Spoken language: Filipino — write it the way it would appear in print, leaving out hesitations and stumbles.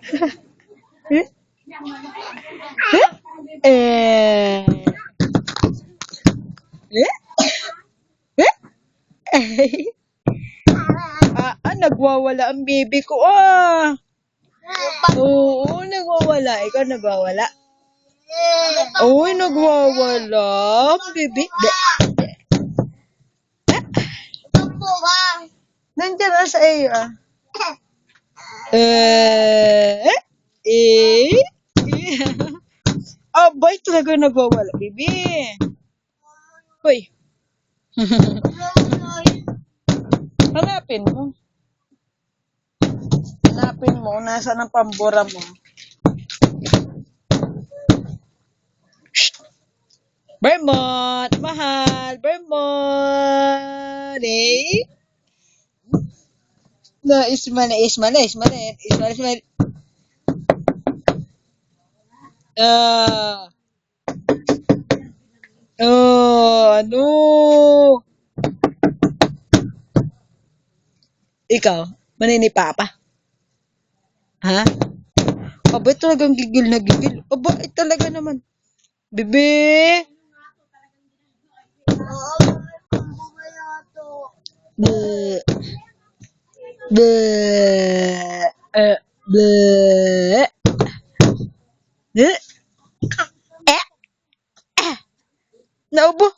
Eh? Eh? Eh? Eh? Nagwawala ang baby ko. Oo, nagwawala. Ikaw nagwawala. Uy, nagwawala. Baby. Nandiyan na sa iyo Eh? Eh? Abay, talaga nagwawala, baby. Hoy. Hanapin mo. Hanapin mo. Nasaan ang pambura mo? Vermont! Mahal! Vermont! Eh? No, Ismail, Ismail, Ismail, Ismail, Ismail. Ah, ano? Ikaw, maninipa pa? Ha? Aba, talagang gigil na gigil. Aba, talaga naman. Bebe! Bleh. Bleh. Bleh. Bleh. Eh? Naubo.